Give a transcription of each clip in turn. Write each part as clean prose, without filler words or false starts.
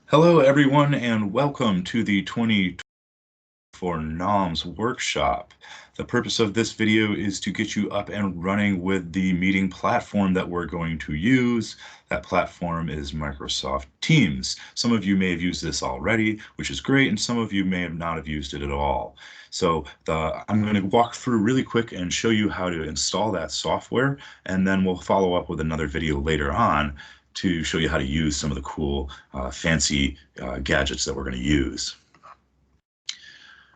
Hello, everyone, and welcome to the 2024 NOMS workshop. The purpose of this video is to get you up and running with the meeting platform that we're going to use. That platform is Microsoft Teams. Some of you may have used this already, which is great, and some of you may not have used it at all. So I'm going to walk through really quick and show you how to install that software, and then we'll follow up with another video later on to show you how to use some of the cool fancy gadgets that we're going to use.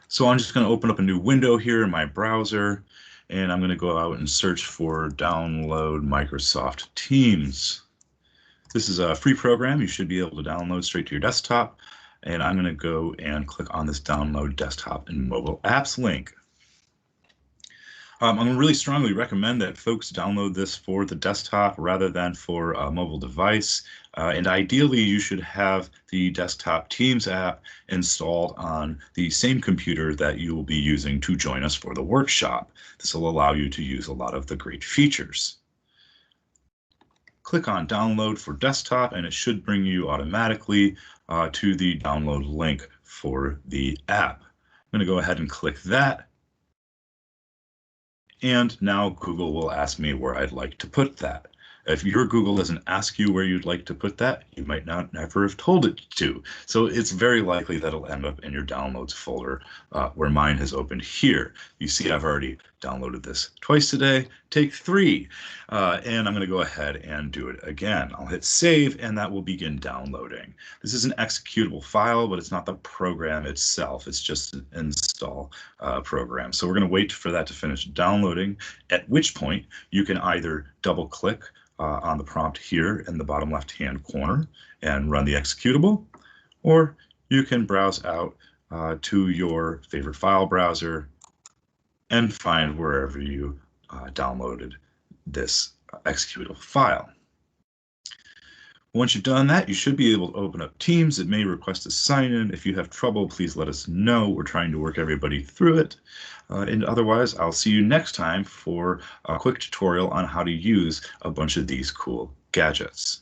So I'm just going to open up a new window here in my browser, and I'm going to go out and search for download Microsoft Teams. This is a free program you should be able to download straight to your desktop, and I'm going to go and click on this download desktop and mobile apps link. I'm going to really strongly recommend that folks download this for the desktop rather than for a mobile device. And ideally, you should have the desktop Teams app installed on the same computer that you will be using to join us for the workshop. This will allow you to use a lot of the great features. Click on download for desktop and it should bring you automatically to the download link for the app. I'm going to go ahead and click that. And now Google will ask me where I'd like to put that. If your Google doesn't ask you where you'd like to put that, you might not ever have told it to. So it's very likely that it'll end up in your downloads folder where mine has opened here. You see I've already downloaded this twice today. Take 3. And I'm going to go ahead and do it again. I'll hit save and that will begin downloading. This is an executable file, but it's not the program itself. It's just an install program. So we're going to wait for that to finish downloading, at which point you can either double click on the prompt here in the bottom left-hand corner and run the executable, or you can browse out to your favorite file browser and find wherever you downloaded this executable file. Once you've done that, you should be able to open up Teams. It may request a sign-in. If you have trouble, please let us know. We're trying to work everybody through it. And otherwise, I'll see you next time for a quick tutorial on how to use a bunch of these cool gadgets.